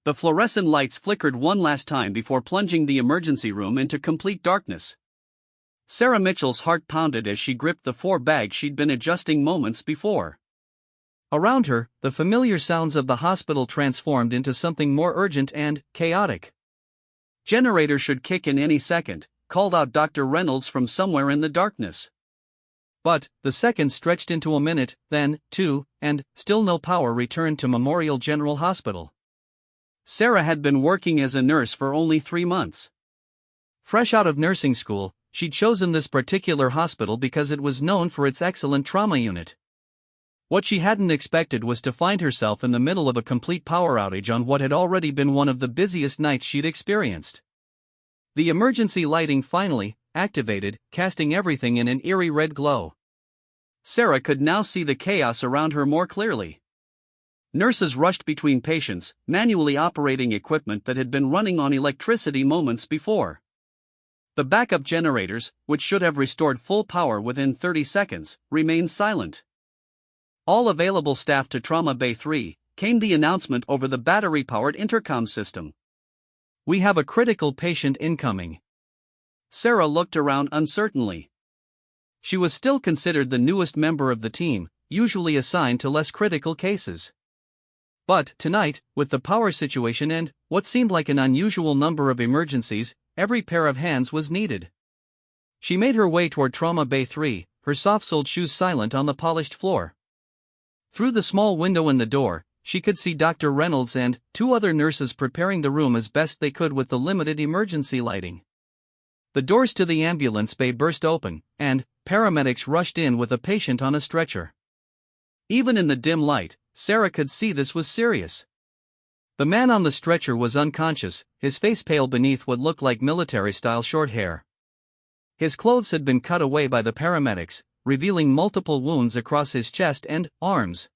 The fluorescent lights flickered one last time before plunging the emergency room into complete darkness. Sarah Mitchell's heart pounded as she gripped the 4 bags she'd been adjusting moments before. Around her, the familiar sounds of the hospital transformed into something more urgent and chaotic. "Generator should kick in any second," called out Dr. Reynolds from somewhere in the darkness. But the seconds stretched into a minute, then 2, and still no power returned to Memorial General Hospital. Sarah had been working as a nurse for only 3 months. Fresh out of nursing school, she'd chosen this particular hospital because it was known for its excellent trauma unit. What she hadn't expected was to find herself in the middle of a complete power outage on what had already been one of the busiest nights she'd experienced. The emergency lighting finally activated, casting everything in an eerie red glow. Sarah could now see the chaos around her more clearly. Nurses rushed between patients, manually operating equipment that had been running on electricity moments before. The backup generators, which should have restored full power within 30 seconds, remained silent. All available staff to Trauma Bay 3, came the announcement over the battery-powered intercom system. "We have a critical patient incoming." Sarah looked around uncertainly. She was still considered the newest member of the team, usually assigned to less critical cases. But tonight, with the power situation and what seemed like an unusual number of emergencies, every pair of hands was needed. She made her way toward Trauma Bay 3, her soft-soled shoes silent on the polished floor. Through the small window in the door, she could see Dr. Reynolds and 2 other nurses preparing the room as best they could with the limited emergency lighting. The doors to the ambulance bay burst open, and paramedics rushed in with a patient on a stretcher. Even in the dim light, Sarah could see this was serious. The man on the stretcher was unconscious, his face pale beneath what looked like military-style short hair. His clothes had been cut away by the paramedics, revealing multiple wounds across his chest and arms.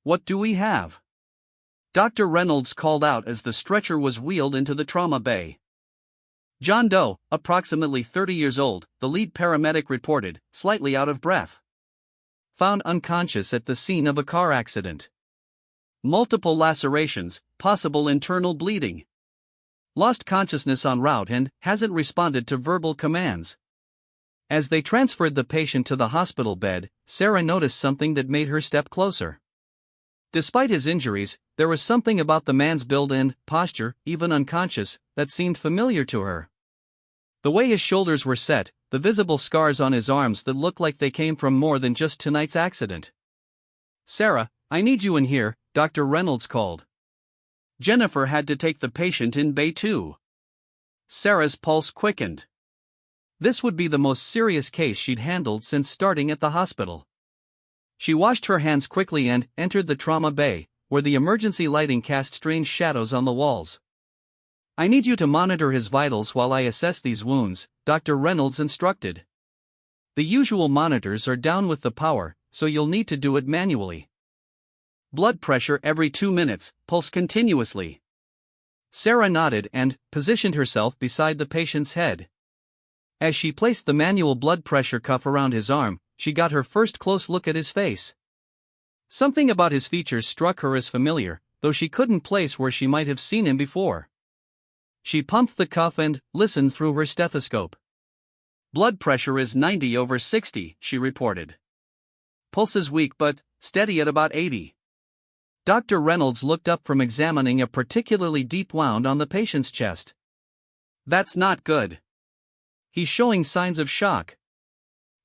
"What do we have?" Dr. Reynolds called out as the stretcher was wheeled into the trauma bay. John Doe, approximately 30 years old, the lead paramedic reported, slightly out of breath. Found unconscious at the scene of a car accident. Multiple lacerations, possible internal bleeding. Lost consciousness en route and hasn't responded to verbal commands. As they transferred the patient to the hospital bed, Sarah noticed something that made her step closer. Despite his injuries, there was something about the man's build and posture, even unconscious, that seemed familiar to her. The way his shoulders were set, the visible scars on his arms that looked like they came from more than just tonight's accident. "Sarah, I need you in here," Dr. Reynolds called. Jennifer had to take the patient in Bay 2. Sarah's pulse quickened. This would be the most serious case she'd handled since starting at the hospital. She washed her hands quickly and entered the trauma bay, where the emergency lighting cast strange shadows on the walls. "I need you to monitor his vitals while I assess these wounds," Dr. Reynolds instructed. "The usual monitors are down with the power, so you'll need to do it manually. Blood pressure every 2 minutes, pulse continuously." Sarah nodded and positioned herself beside the patient's head. As she placed the manual blood pressure cuff around his arm, she got her first close look at his face. Something about his features struck her as familiar, though she couldn't place where she might have seen him before. She pumped the cuff and listened through her stethoscope. "Blood pressure is 90/60, she reported. "Pulse is weak but steady at about 80. Dr. Reynolds looked up from examining a particularly deep wound on the patient's chest. "That's not good. He's showing signs of shock.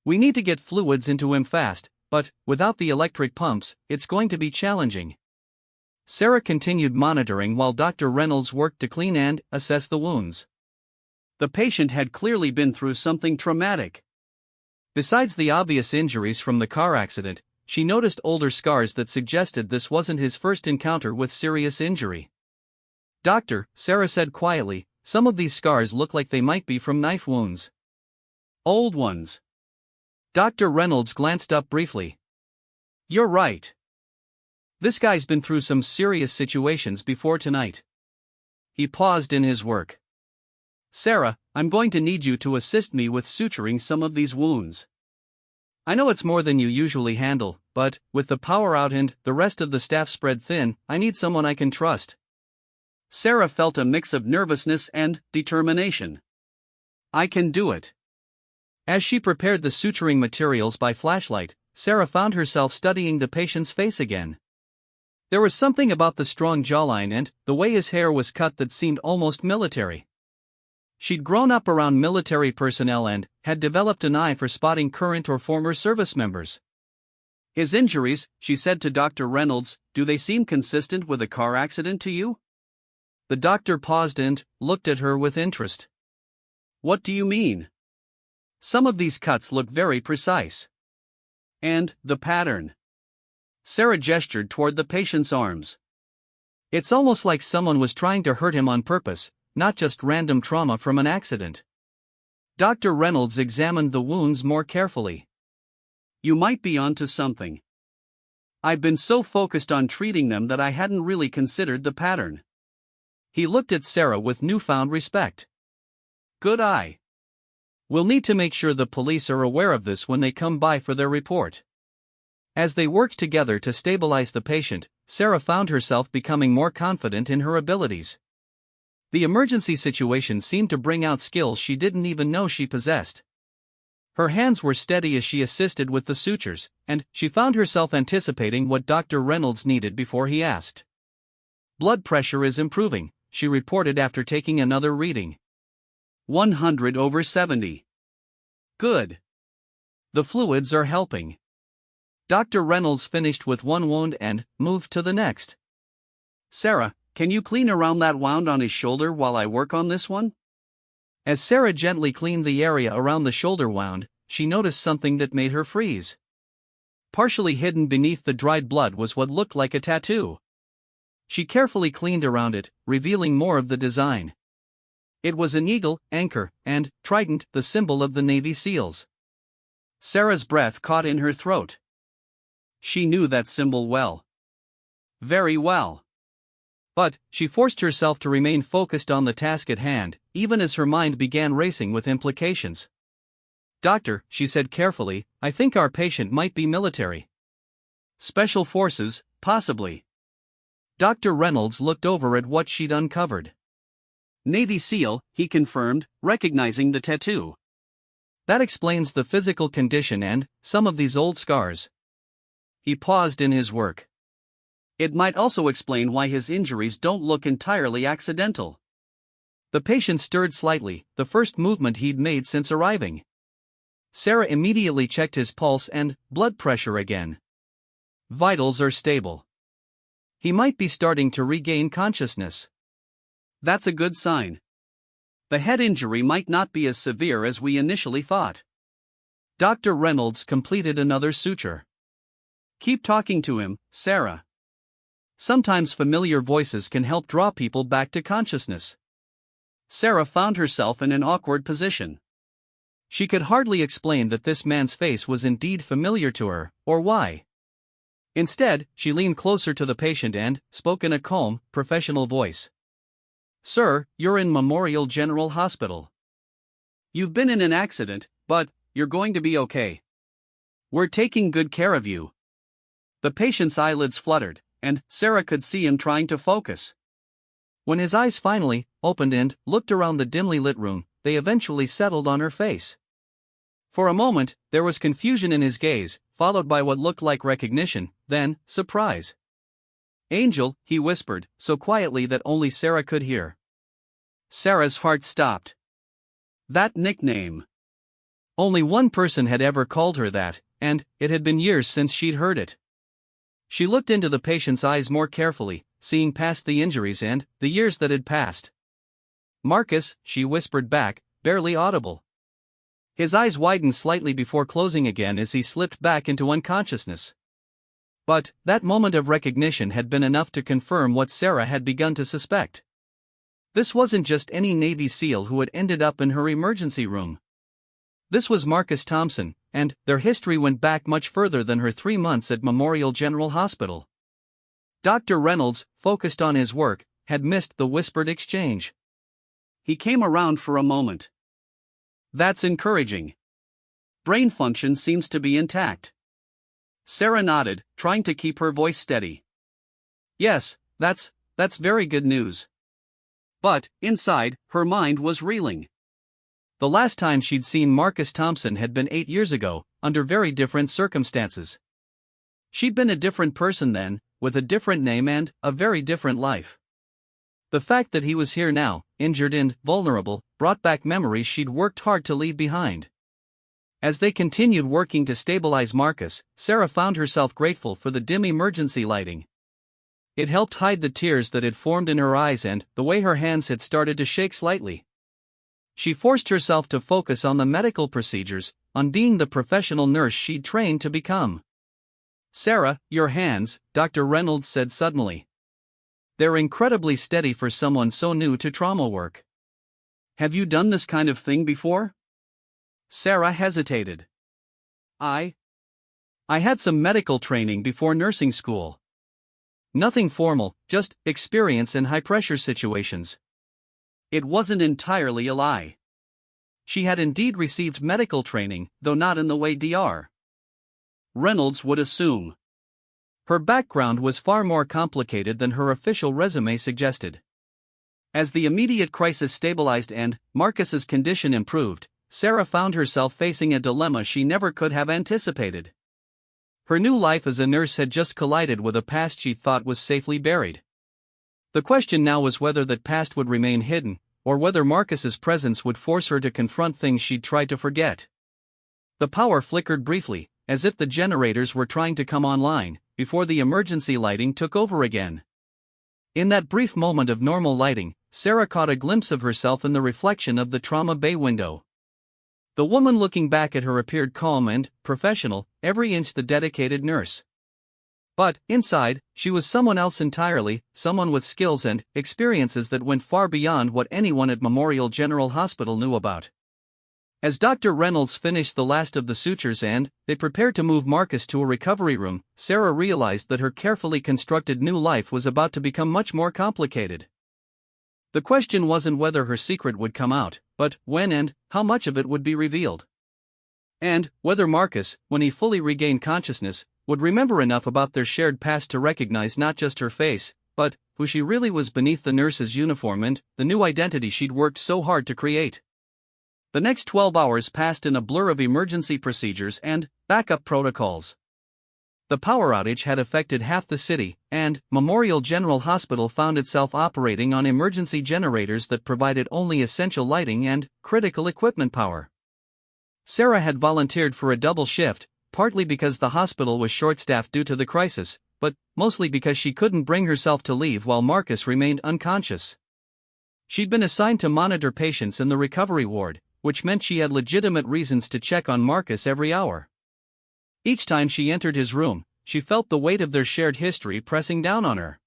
We need to get fluids into him fast, but without the electric pumps, it's going to be challenging." Sarah continued monitoring while Dr. Reynolds worked to clean and assess the wounds. The patient had clearly been through something traumatic. Besides the obvious injuries from the car accident, she noticed older scars that suggested this wasn't his first encounter with serious injury. "Doctor," Sarah said quietly, "some of these scars look like they might be from knife wounds." "Old ones." Dr. Reynolds glanced up briefly. "You're right. This guy's been through some serious situations before tonight." He paused in his work. "Sarah, I'm going to need you to assist me with suturing some of these wounds. I know it's more than you usually handle, but with the power out and the rest of the staff spread thin, I need someone I can trust." Sarah felt a mix of nervousness and determination. I can do it. As she prepared the suturing materials by flashlight, Sarah found herself studying the patient's face again. There was something about the strong jawline and the way his hair was cut that seemed almost military. She'd grown up around military personnel and had developed an eye for spotting current or former service members. His injuries, she said to Dr. Reynolds, do they seem consistent with a car accident to you? The doctor paused and looked at her with interest. What do you mean? Some of these cuts look very precise. And the pattern. Sarah gestured toward the patient's arms. It's almost like someone was trying to hurt him on purpose, not just random trauma from an accident. Dr. Reynolds examined the wounds more carefully. You might be onto something. I've been so focused on treating them that I hadn't really considered the pattern. He looked at Sarah with newfound respect. Good eye. We'll need to make sure the police are aware of this when they come by for their report. As they worked together to stabilize the patient, Sarah found herself becoming more confident in her abilities. The emergency situation seemed to bring out skills she didn't even know she possessed. Her hands were steady as she assisted with the sutures, and she found herself anticipating what Dr. Reynolds needed before he asked. Blood pressure is improving, she reported after taking another reading. 100/70. Good. The fluids are helping. Dr. Reynolds finished with one wound and moved to the next. Sarah, can you clean around that wound on his shoulder while I work on this one? As Sarah gently cleaned the area around the shoulder wound, she noticed something that made her freeze. Partially hidden beneath the dried blood was what looked like a tattoo. She carefully cleaned around it, revealing more of the design. It was an eagle, anchor, and trident, the symbol of the Navy SEALs. Sarah's breath caught in her throat. She knew that symbol well. Very well. But she forced herself to remain focused on the task at hand, even as her mind began racing with implications. Doctor, she said carefully, I think our patient might be military. Special forces, possibly. Dr. Reynolds looked over at what she'd uncovered. Navy SEAL, he confirmed, recognizing the tattoo. That explains the physical condition and some of these old scars. He paused in his work. It might also explain why his injuries don't look entirely accidental. The patient stirred slightly, the first movement he'd made since arriving. Sarah immediately checked his pulse and blood pressure again. Vitals are stable. He might be starting to regain consciousness. That's a good sign. The head injury might not be as severe as we initially thought. Dr. Reynolds completed another suture. Keep talking to him, Sarah. Sometimes familiar voices can help draw people back to consciousness. Sarah found herself in an awkward position. She could hardly explain that this man's face was indeed familiar to her, or why. Instead, she leaned closer to the patient and spoke in a calm, professional voice. Sir, you're in Memorial General Hospital. You've been in an accident, but you're going to be okay. We're taking good care of you. The patient's eyelids fluttered, and Sarah could see him trying to focus. When his eyes finally opened and looked around the dimly lit room, they eventually settled on her face. For a moment, there was confusion in his gaze, followed by what looked like recognition, then surprise. Angel, he whispered, so quietly that only Sarah could hear. Sarah's heart stopped. That nickname. Only one person had ever called her that, and it had been years since she'd heard it. She looked into the patient's eyes more carefully, seeing past the injuries and the years that had passed. Marcus, she whispered back, barely audible. His eyes widened slightly before closing again as he slipped back into unconsciousness. But that moment of recognition had been enough to confirm what Sarah had begun to suspect. This wasn't just any Navy SEAL who had ended up in her emergency room. This was Marcus Thompson, and their history went back much further than her 3 months at Memorial General Hospital. Dr. Reynolds, focused on his work, had missed the whispered exchange. He came around for a moment. That's encouraging. Brain function seems to be intact. Sarah nodded, trying to keep her voice steady. Yes, that's very good news. But, inside, her mind was reeling. The last time she'd seen Marcus Thompson had been 8 years ago, under very different circumstances. She'd been a different person then, with a different name and a very different life. The fact that he was here now, injured and vulnerable, brought back memories she'd worked hard to leave behind. As they continued working to stabilize Marcus, Sarah found herself grateful for the dim emergency lighting. It helped hide the tears that had formed in her eyes and the way her hands had started to shake slightly. She forced herself to focus on the medical procedures, on being the professional nurse she'd trained to become. "Sarah, your hands," Dr. Reynolds said suddenly. "They're incredibly steady for someone so new to trauma work. Have you done this kind of thing before?" Sarah hesitated. I had some medical training before nursing school. Nothing formal, just experience in high-pressure situations." It wasn't entirely a lie. She had indeed received medical training, though not in the way Dr. Reynolds would assume. Her background was far more complicated than her official resume suggested. As the immediate crisis stabilized and Marcus's condition improved, Sarah found herself facing a dilemma she never could have anticipated. Her new life as a nurse had just collided with a past she thought was safely buried. The question now was whether that past would remain hidden, or whether Marcus's presence would force her to confront things she'd tried to forget. The power flickered briefly, as if the generators were trying to come online, before the emergency lighting took over again. In that brief moment of normal lighting, Sarah caught a glimpse of herself in the reflection of the trauma bay window. The woman looking back at her appeared calm and professional, every inch the dedicated nurse. But, inside, she was someone else entirely, someone with skills and experiences that went far beyond what anyone at Memorial General Hospital knew about. As Dr. Reynolds finished the last of the sutures and they prepared to move Marcus to a recovery room, Sarah realized that her carefully constructed new life was about to become much more complicated. The question wasn't whether her secret would come out, but when and how much of it would be revealed. And whether Marcus, when he fully regained consciousness, would remember enough about their shared past to recognize not just her face, but who she really was beneath the nurse's uniform and the new identity she'd worked so hard to create. The next 12 hours passed in a blur of emergency procedures and backup protocols. The power outage had affected half the city, and Memorial General Hospital found itself operating on emergency generators that provided only essential lighting and critical equipment power. Sarah had volunteered for a double shift, partly because the hospital was short-staffed due to the crisis, but mostly because she couldn't bring herself to leave while Marcus remained unconscious. She'd been assigned to monitor patients in the recovery ward, which meant she had legitimate reasons to check on Marcus every hour. Each time she entered his room, she felt the weight of their shared history pressing down on her.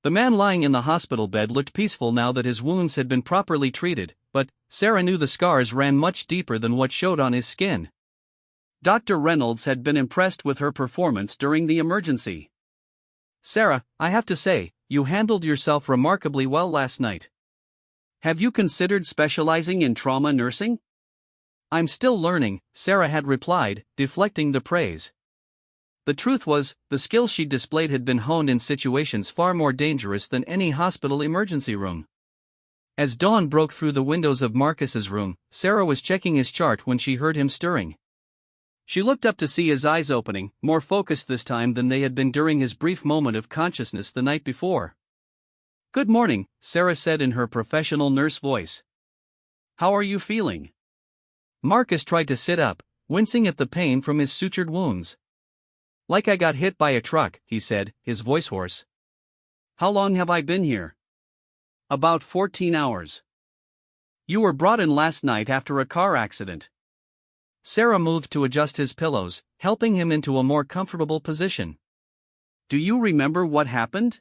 The man lying in the hospital bed looked peaceful now that his wounds had been properly treated, but Sarah knew the scars ran much deeper than what showed on his skin. Dr. Reynolds had been impressed with her performance during the emergency. "Sarah, I have to say, you handled yourself remarkably well last night. Have you considered specializing in trauma nursing?" "I'm still learning," Sarah had replied, deflecting the praise. The truth was, the skills she displayed had been honed in situations far more dangerous than any hospital emergency room. As dawn broke through the windows of Marcus's room, Sarah was checking his chart when she heard him stirring. She looked up to see his eyes opening, more focused this time than they had been during his brief moment of consciousness the night before. "Good morning," Sarah said in her professional nurse voice. "How are you feeling?" Marcus tried to sit up, wincing at the pain from his sutured wounds. "Like I got hit by a truck," he said, his voice hoarse. "How long have I been here?" "About 14 hours. You were brought in last night after a car accident." Sarah moved to adjust his pillows, helping him into a more comfortable position. "Do you remember what happened?"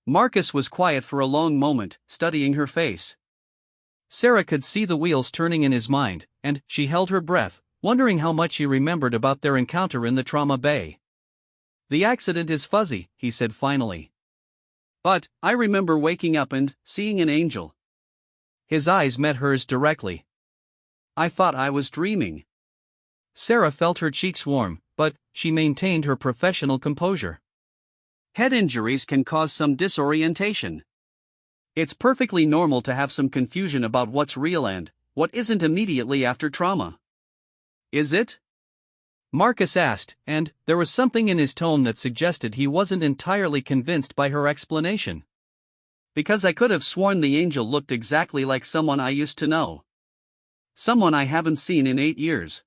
Marcus was quiet for a long moment, studying her face. Sarah could see the wheels turning in his mind, and she held her breath, wondering how much he remembered about their encounter in the trauma bay. "The accident is fuzzy," he said finally. "But I remember waking up and seeing an angel." His eyes met hers directly. "I thought I was dreaming." Sarah felt her cheeks warm, but she maintained her professional composure. "Head injuries can cause some disorientation. It's perfectly normal to have some confusion about what's real and what isn't immediately after trauma. Is it? Marcus asked, and there was something in his tone that suggested he wasn't entirely convinced by her explanation. Because I could have sworn the angel looked exactly like someone I used to know. Someone I haven't seen in 8 years.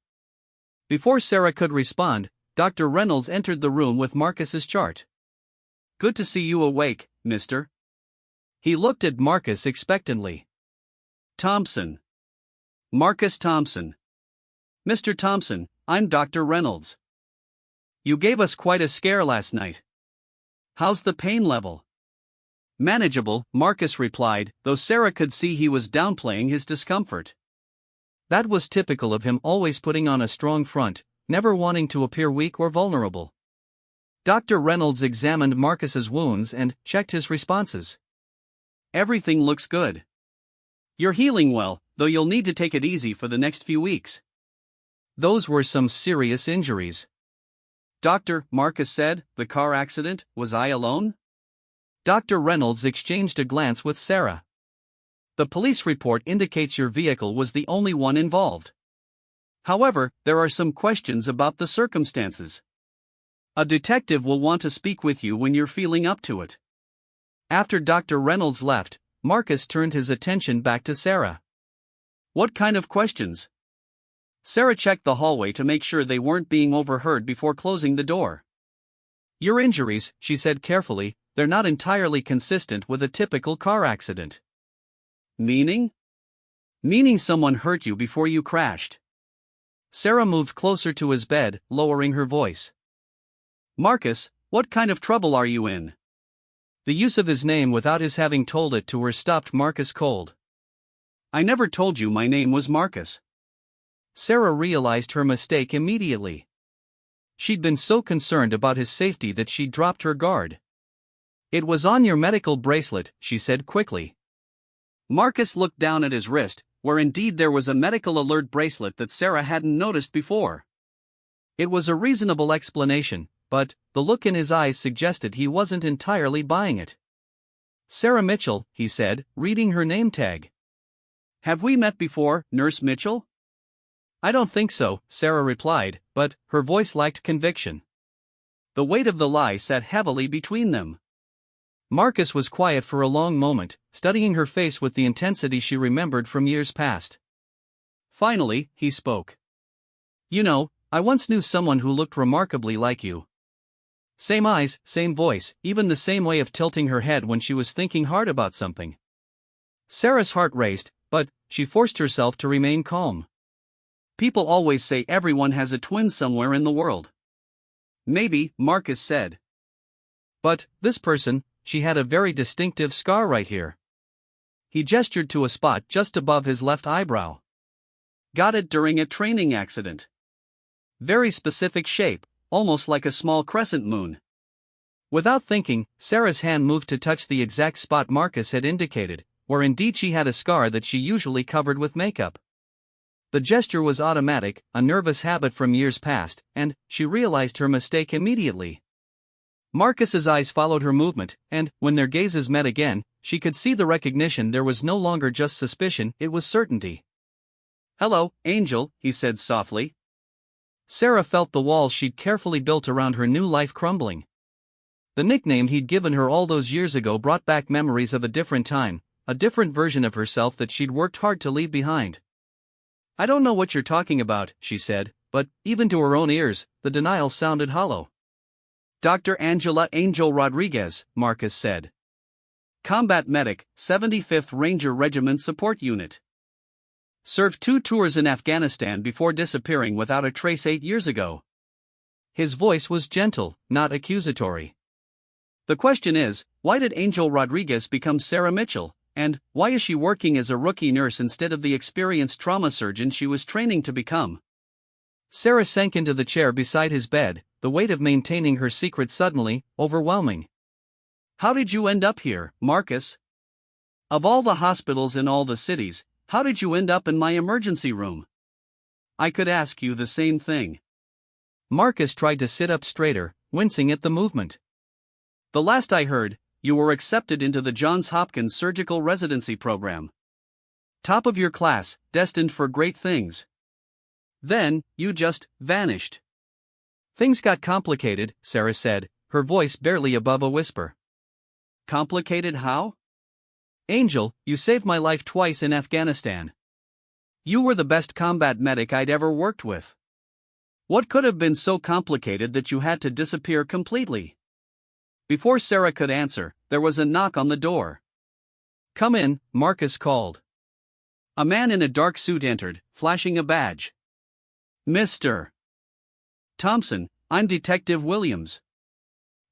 Before Sarah could respond, Dr. Reynolds entered the room with Marcus's chart. Good to see you awake, mister. He looked at Marcus expectantly. Thompson. Marcus Thompson. Mr. Thompson, I'm Dr. Reynolds. You gave us quite a scare last night. How's the pain level? Manageable, Marcus replied, though Sarah could see he was downplaying his discomfort. That was typical of him, always putting on a strong front, never wanting to appear weak or vulnerable. Dr. Reynolds examined Marcus's wounds and checked his responses. Everything looks good. You're healing well, though you'll need to take it easy for the next few weeks. Those were some serious injuries. Doctor, Marcus said, the car accident, was I alone? Dr. Reynolds exchanged a glance with Sarah. The police report indicates your vehicle was the only one involved. However, there are some questions about the circumstances. A detective will want to speak with you when you're feeling up to it. After Dr. Reynolds left, Marcus turned his attention back to Sarah. What kind of questions? Sarah checked the hallway to make sure they weren't being overheard before closing the door. Your injuries, she said carefully, they're not entirely consistent with a typical car accident. Meaning? Meaning someone hurt you before you crashed. Sarah moved closer to his bed, lowering her voice. Marcus, what kind of trouble are you in? The use of his name without his having told it to her stopped Marcus cold. I never told you my name was Marcus. Sarah realized her mistake immediately. She'd been so concerned about his safety that she dropped her guard. It was on your medical bracelet, she said quickly. Marcus looked down at his wrist, where indeed there was a medical alert bracelet that Sarah hadn't noticed before. It was a reasonable explanation, but the look in his eyes suggested he wasn't entirely buying it. Sarah Mitchell, he said, reading her name tag. Have we met before, Nurse Mitchell? I don't think so, Sarah replied, but her voice lacked conviction. The weight of the lie sat heavily between them. Marcus was quiet for a long moment, studying her face with the intensity she remembered from years past. Finally, he spoke. You know, I once knew someone who looked remarkably like you. Same eyes, same voice, even the same way of tilting her head when she was thinking hard about something. Sarah's heart raced, but she forced herself to remain calm. People always say everyone has a twin somewhere in the world. Maybe, Marcus said. But this person, she had a very distinctive scar right here. He gestured to a spot just above his left eyebrow. Got it during a training accident. Very specific shape, almost like a small crescent moon. Without thinking, Sarah's hand moved to touch the exact spot Marcus had indicated, where indeed she had a scar that she usually covered with makeup. The gesture was automatic, a nervous habit from years past, and she realized her mistake immediately. Marcus's eyes followed her movement, and when their gazes met again, she could see the recognition. There was no longer just suspicion, it was certainty. Hello, Angel, he said softly. Sarah felt the walls she'd carefully built around her new life crumbling. The nickname he'd given her all those years ago brought back memories of a different time, a different version of herself that she'd worked hard to leave behind. I don't know what you're talking about, she said, but, even to her own ears, the denial sounded hollow. Dr. Angela Angel Rodriguez, Marcus said. Combat medic, 75th Ranger Regiment Support Unit. Served 2 tours in Afghanistan before disappearing without a trace 8 years ago. His voice was gentle, not accusatory. The question is, why did Angel Rodriguez become Sarah Mitchell, and why is she working as a rookie nurse instead of the experienced trauma surgeon she was training to become? Sarah sank into the chair beside his bed, the weight of maintaining her secret suddenly overwhelming. How did you end up here, Marcus? Of all the hospitals in all the cities, how did you end up in my emergency room? I could ask you the same thing. Marcus tried to sit up straighter, wincing at the movement. The last I heard, you were accepted into the Johns Hopkins Surgical Residency Program. Top of your class, destined for great things. Then, you just vanished. Things got complicated, Sarah said, her voice barely above a whisper. Complicated how? Angel, you saved my life twice in Afghanistan. You were the best combat medic I'd ever worked with. What could have been so complicated that you had to disappear completely? Before Sarah could answer, there was a knock on the door. Come in, Marcus called. A man in a dark suit entered, flashing a badge. Mr. Thompson, I'm Detective Williams.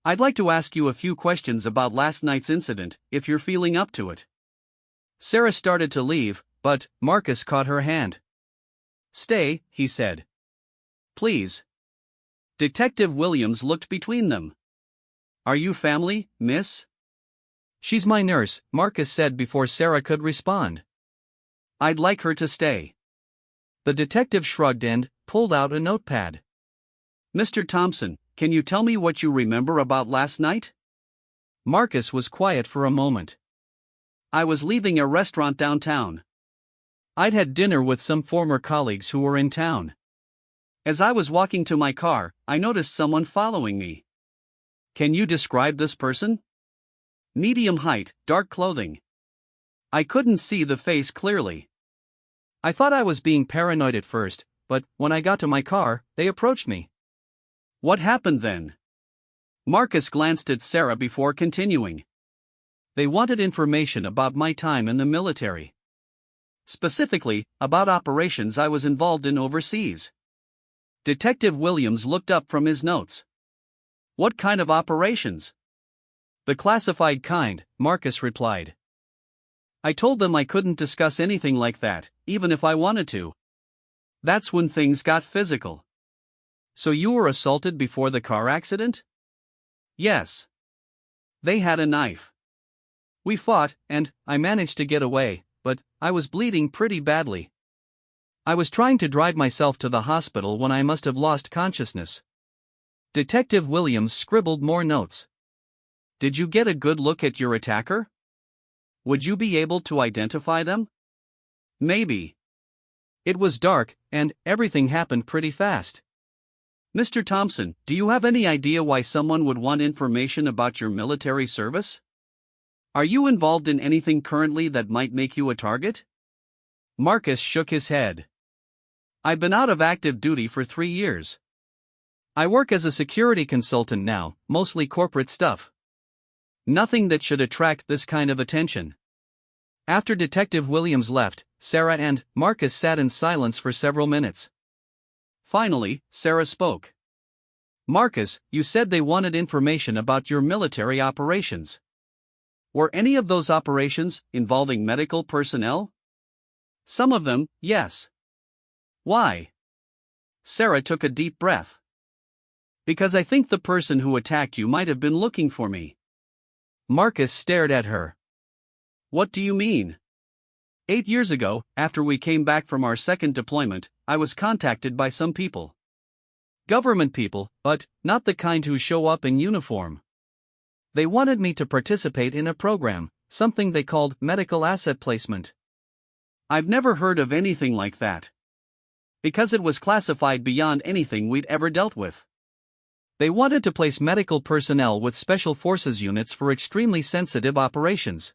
I'd like to ask you a few questions about last night's incident, if you're feeling up to it. Sarah started to leave, but Marcus caught her hand. Stay, he said. Please. Detective Williams looked between them. Are you family, miss? She's my nurse, Marcus said before Sarah could respond. I'd like her to stay. The detective shrugged and pulled out a notepad. Mr. Thompson, can you tell me what you remember about last night? Marcus was quiet for a moment. I was leaving a restaurant downtown. I'd had dinner with some former colleagues who were in town. As I was walking to my car, I noticed someone following me. Can you describe this person? Medium height, dark clothing. I couldn't see the face clearly. I thought I was being paranoid at first, but when I got to my car, they approached me. What happened then? Marcus glanced at Sarah before continuing. They wanted information about my time in the military. Specifically, about operations I was involved in overseas. Detective Williams looked up from his notes. What kind of operations? The classified kind, Marcus replied. I told them I couldn't discuss anything like that, even if I wanted to. That's when things got physical. So you were assaulted before the car accident? Yes. They had a knife. We fought, and I managed to get away, but I was bleeding pretty badly. I was trying to drive myself to the hospital when I must have lost consciousness. Detective Williams scribbled more notes. Did you get a good look at your attacker? Would you be able to identify them? Maybe. It was dark, and everything happened pretty fast. Mr. Thompson, do you have any idea why someone would want information about your military service? Are you involved in anything currently that might make you a target? Marcus shook his head. I've been out of active duty for 3 years. I work as a security consultant now, mostly corporate stuff. Nothing that should attract this kind of attention. After Detective Williams left, Sarah and Marcus sat in silence for several minutes. Finally, Sarah spoke. Marcus, you said they wanted information about your military operations. Were any of those operations involving medical personnel? Some of them, yes. Why? Sarah took a deep breath. Because I think the person who attacked you might have been looking for me. Marcus stared at her. What do you mean? 8 years ago, after we came back from our second deployment, I was contacted by some people. Government people, but not the kind who show up in uniform. They wanted me to participate in a program, something they called medical asset placement. I've never heard of anything like that. Because it was classified beyond anything we'd ever dealt with. They wanted to place medical personnel with special forces units for extremely sensitive operations.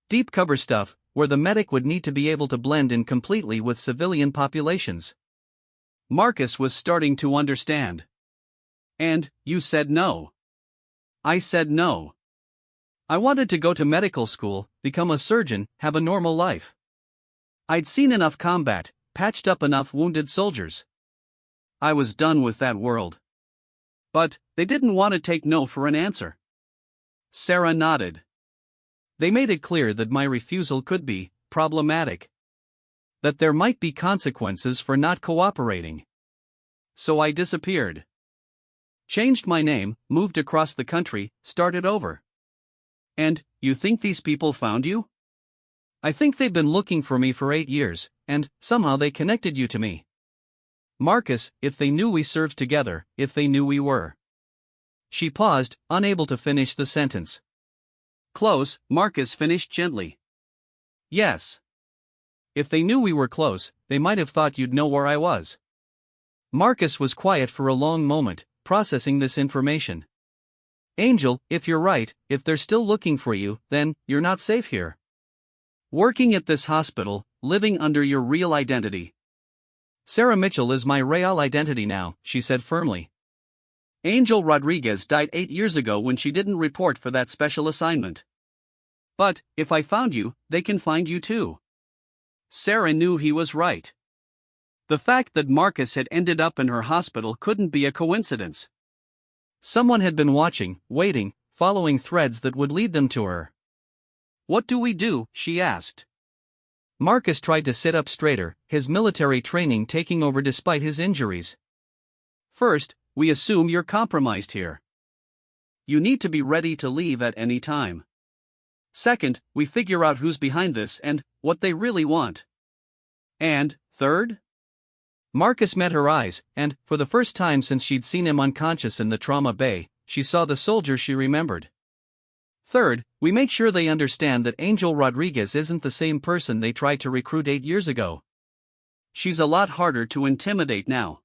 Deep cover stuff, where the medic would need to be able to blend in completely with civilian populations. Marcus was starting to understand. And, you said no. I said no. I wanted to go to medical school, become a surgeon, have a normal life. I'd seen enough combat, patched up enough wounded soldiers. I was done with that world. But, they didn't want to take no for an answer. Sarah nodded. They made it clear that my refusal could be problematic. That there might be consequences for not cooperating. So I disappeared. Changed my name, moved across the country, started over. And, you think these people found you? I think they've been looking for me for 8 years, and somehow they connected you to me. Marcus, if they knew we served together, if they knew we were. She paused, unable to finish the sentence. Close, Marcus finished gently. Yes. If they knew we were close, they might have thought you'd know where I was. Marcus was quiet for a long moment, processing this information. Angel, if you're right, if they're still looking for you, then you're not safe here. Working at this hospital, living under your real identity. Sarah Mitchell is my real identity now, she said firmly. Angel Rodriguez died 8 years ago when she didn't report for that special assignment. But, if I found you, they can find you too. Sarah knew he was right. The fact that Marcus had ended up in her hospital couldn't be a coincidence. Someone had been watching, waiting, following threads that would lead them to her. What do we do? She asked. Marcus tried to sit up straighter, his military training taking over despite his injuries. First, we assume you're compromised here. You need to be ready to leave at any time. Second, we figure out who's behind this and what they really want. And, third? Marcus met her eyes, and, for the first time since she'd seen him unconscious in the trauma bay, she saw the soldier she remembered. Third, we make sure they understand that Angel Rodriguez isn't the same person they tried to recruit 8 years ago. She's a lot harder to intimidate now.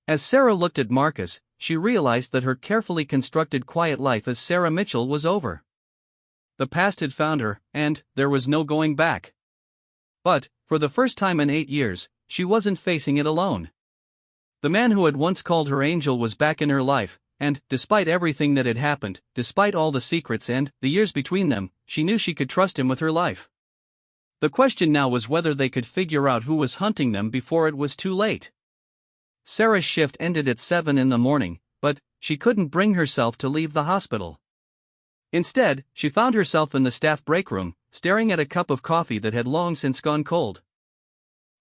As Sarah looked at Marcus, she realized that her carefully constructed quiet life as Sarah Mitchell was over. The past had found her, and there was no going back. But, for the first time in 8 years, she wasn't facing it alone. The man who had once called her Angel was back in her life, and, despite everything that had happened, despite all the secrets and the years between them, she knew she could trust him with her life. The question now was whether they could figure out who was hunting them before it was too late. Sarah's shift ended at 7 in the morning, but she couldn't bring herself to leave the hospital. Instead, she found herself in the staff break room, staring at a cup of coffee that had long since gone cold.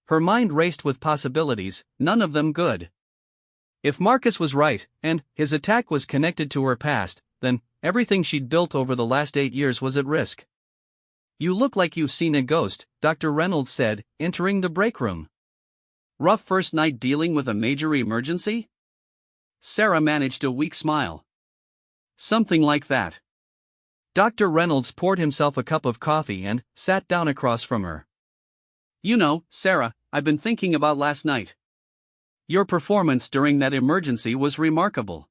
Her mind raced with possibilities, none of them good. If Marcus was right, and his attack was connected to her past, then everything she'd built over the last 8 years was at risk. You look like you've seen a ghost, Dr. Reynolds said, entering the break room. Rough first night dealing with a major emergency? Sarah managed a weak smile. Something like that. Dr. Reynolds poured himself a cup of coffee and sat down across from her. You know, Sarah, I've been thinking about last night. Your performance during that emergency was remarkable.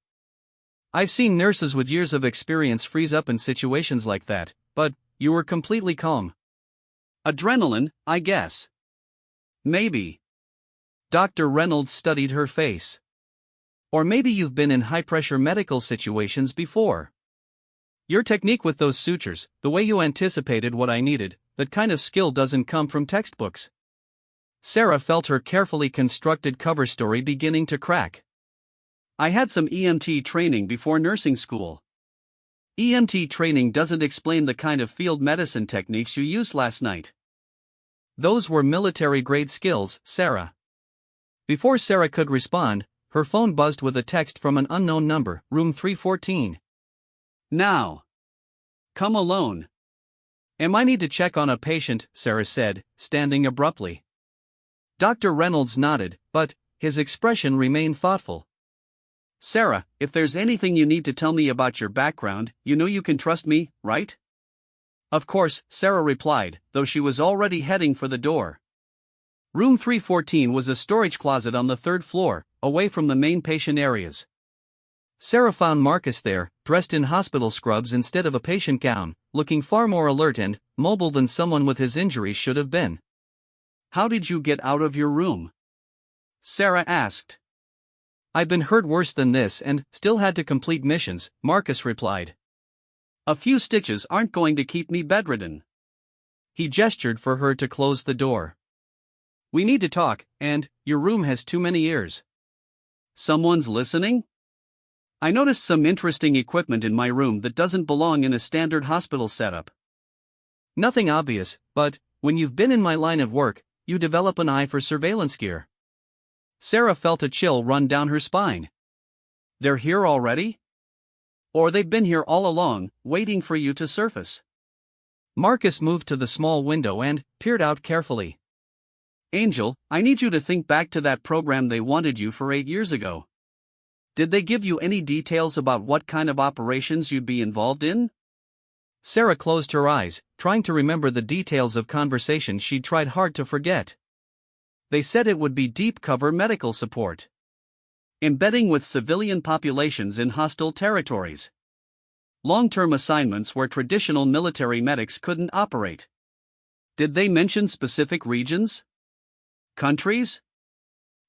I've seen nurses with years of experience freeze up in situations like that, but you were completely calm. Adrenaline, I guess. Maybe. Dr. Reynolds studied her face. Or maybe you've been in high-pressure medical situations before. Your technique with those sutures, the way you anticipated what I needed, that kind of skill doesn't come from textbooks. Sarah felt her carefully constructed cover story beginning to crack. I had some EMT training before nursing school. EMT training doesn't explain the kind of field medicine techniques you used last night. Those were military-grade skills, Sarah. Before Sarah could respond, her phone buzzed with a text from an unknown number, room 314. Now. Come alone. I need to check on a patient, Sarah said, standing abruptly. Dr. Reynolds nodded, but his expression remained thoughtful. Sarah, if there's anything you need to tell me about your background, you know you can trust me, right? Of course, Sarah replied, though she was already heading for the door. Room 314 was a storage closet on the 3rd floor, away from the main patient areas. Sarah found Marcus there, dressed in hospital scrubs instead of a patient gown, looking far more alert and mobile than someone with his injuries should have been. How did you get out of your room? Sarah asked. I've been hurt worse than this and still had to complete missions, Marcus replied. A few stitches aren't going to keep me bedridden. He gestured for her to close the door. We need to talk, and your room has too many ears. Someone's listening? I noticed some interesting equipment in my room that doesn't belong in a standard hospital setup. Nothing obvious, but when you've been in my line of work, you develop an eye for surveillance gear. Sarah felt a chill run down her spine. They're here already? Or they've been here all along, waiting for you to surface. Marcus moved to the small window and peered out carefully. Angel, I need you to think back to that program they wanted you for 8 years ago. Did they give you any details about what kind of operations you'd be involved in? Sarah closed her eyes, trying to remember the details of conversations she'd tried hard to forget. They said it would be deep cover medical support. Embedding with civilian populations in hostile territories. Long-term assignments where traditional military medics couldn't operate. Did they mention specific regions? Countries?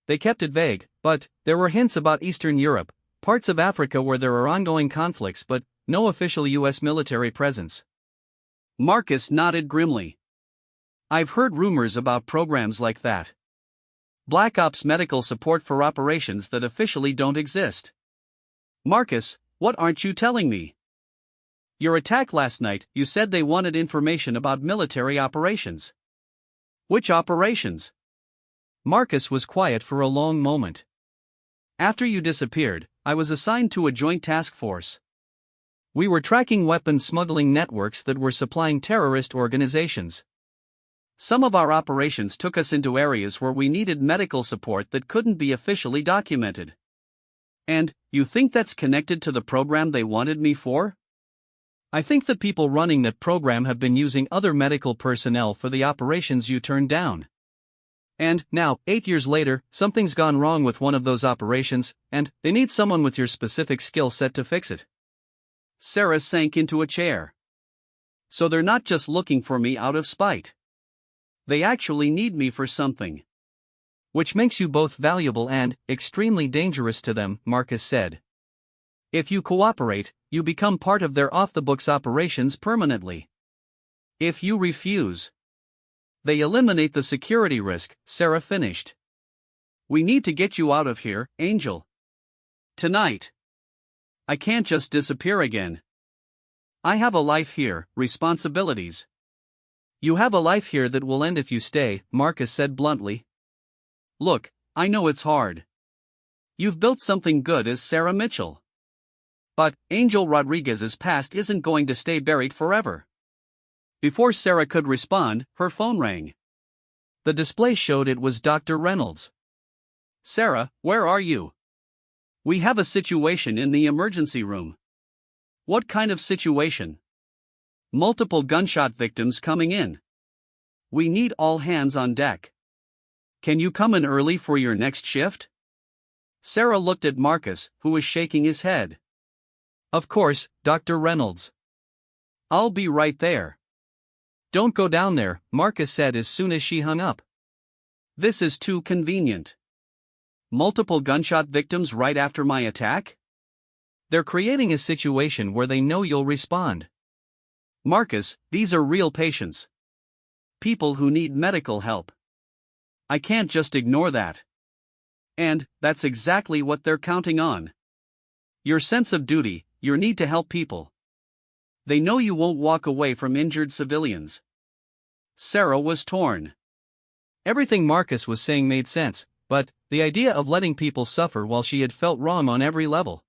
They kept it vague, but there were hints about Eastern Europe, parts of Africa where there are ongoing conflicts but no official U.S. military presence. Marcus nodded grimly. I've heard rumors about programs like that. Black Ops medical support for operations that officially don't exist. Marcus, what aren't you telling me? Your attack last night, you said they wanted information about military operations. Which operations? Marcus was quiet for a long moment. After you disappeared, I was assigned to a joint task force. We were tracking weapons smuggling networks that were supplying terrorist organizations. Some of our operations took us into areas where we needed medical support that couldn't be officially documented. And, you think that's connected to the program they wanted me for? I think the people running that program have been using other medical personnel for the operations you turned down. And, now, 8 years later, something's gone wrong with one of those operations, and they need someone with your specific skill set to fix it. Sarah sank into a chair. So they're not just looking for me out of spite. They actually need me for something. Which makes you both valuable and extremely dangerous to them, Marcus said. If you cooperate, you become part of their off-the-books operations permanently. If you refuse, they eliminate the security risk, Sarah finished. We need to get you out of here, Angel. Tonight. I can't just disappear again. I have a life here, responsibilities. You have a life here that will end if you stay, Marcus said bluntly. Look, I know it's hard. You've built something good as Sarah Mitchell. But Angel Rodriguez's past isn't going to stay buried forever. Before Sarah could respond, her phone rang. The display showed it was Dr. Reynolds. Sarah, where are you? We have a situation in the emergency room. What kind of situation? Multiple gunshot victims coming in. We need all hands on deck. Can you come in early for your next shift? Sarah looked at Marcus, who was shaking his head. Of course, Dr. Reynolds. I'll be right there. Don't go down there, Marcus said as soon as she hung up. This is too convenient. Multiple gunshot victims right after my attack? They're creating a situation where they know you'll respond. Marcus, these are real patients. People who need medical help. I can't just ignore that. And that's exactly what they're counting on. Your sense of duty, your need to help people. They know you won't walk away from injured civilians. Sarah was torn. Everything Marcus was saying made sense, but the idea of letting people suffer while she had felt wrong on every level.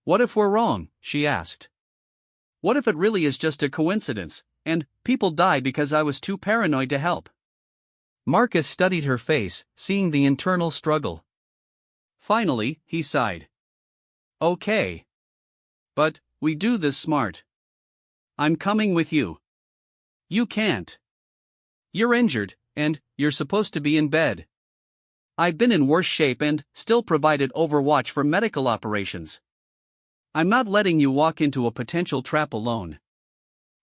What if we're wrong? She asked. What if it really is just a coincidence, and people die because I was too paranoid to help? Marcus studied her face, seeing the internal struggle. Finally, he sighed. Okay. But we do this smart. I'm coming with you. You can't. You're injured, and you're supposed to be in bed. I've been in worse shape and still provided overwatch for medical operations. I'm not letting you walk into a potential trap alone.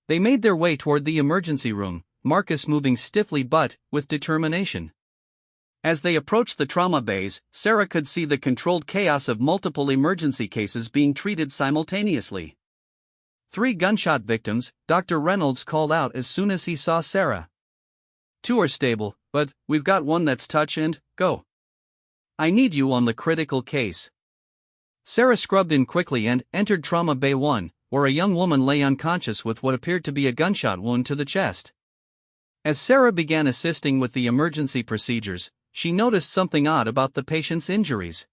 They made their way toward the emergency room, Marcus moving stiffly but with determination. As they approached the trauma bays, Sarah could see the controlled chaos of multiple emergency cases being treated simultaneously. 3 gunshot victims, Dr. Reynolds called out as soon as he saw Sarah. 2 are stable, but we've got one that's touch and go. I need you on the critical case. Sarah scrubbed in quickly and entered Trauma Bay 1, where a young woman lay unconscious with what appeared to be a gunshot wound to the chest. As Sarah began assisting with the emergency procedures, she noticed something odd about the patient's injuries.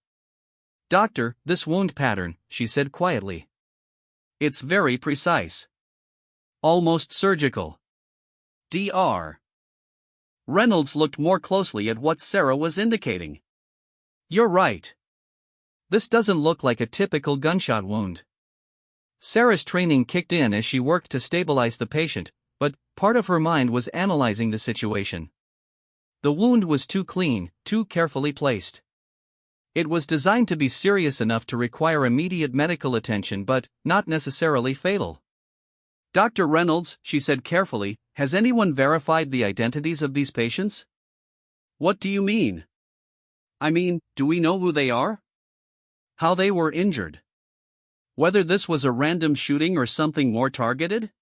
Doctor, this wound pattern, she said quietly. It's very precise. Almost surgical. Dr. Reynolds looked more closely at what Sarah was indicating. You're right. This doesn't look like a typical gunshot wound. Sarah's training kicked in as she worked to stabilize the patient, but part of her mind was analyzing the situation. The wound was too clean, too carefully placed. It was designed to be serious enough to require immediate medical attention but not necessarily fatal. "Dr. Reynolds," she said carefully, "has anyone verified the identities of these patients?" "What do you mean?" "I mean, do we know who they are? How they were injured? Whether this was a random shooting or something more targeted?"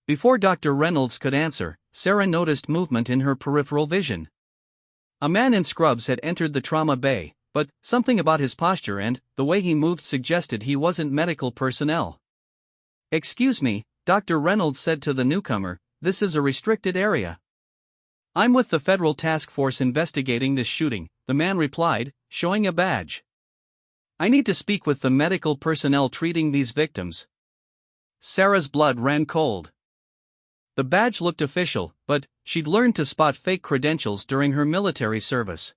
Before Dr. Reynolds could answer, Sarah noticed movement in her peripheral vision. A man in scrubs had entered the trauma bay, but something about his posture and the way he moved suggested he wasn't medical personnel. "Excuse me," Dr. Reynolds said to the newcomer, "this is a restricted area." "I'm with the federal task force investigating this shooting," the man replied, showing a badge. "I need to speak with the medical personnel treating these victims." Sarah's blood ran cold. The badge looked official, but she'd learned to spot fake credentials during her military service.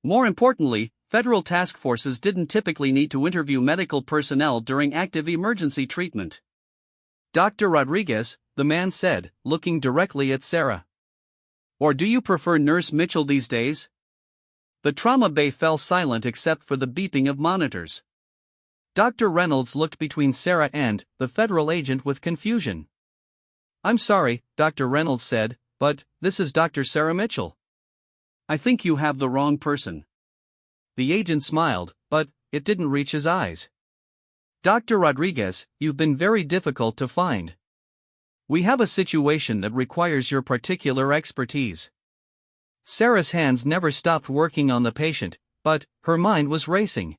More importantly, federal task forces didn't typically need to interview medical personnel during active emergency treatment. "Dr. Rodriguez," the man said, looking directly at Sarah. "Or do you prefer Nurse Mitchell these days?" The trauma bay fell silent except for the beeping of monitors. Dr. Reynolds looked between Sarah and the federal agent with confusion. "I'm sorry," Dr. Reynolds said, "but this is Dr. Sarah Mitchell." "I think you have the wrong person." The agent smiled, but it didn't reach his eyes. "Dr. Rodriguez, you've been very difficult to find. We have a situation that requires your particular expertise." Sarah's hands never stopped working on the patient, but her mind was racing.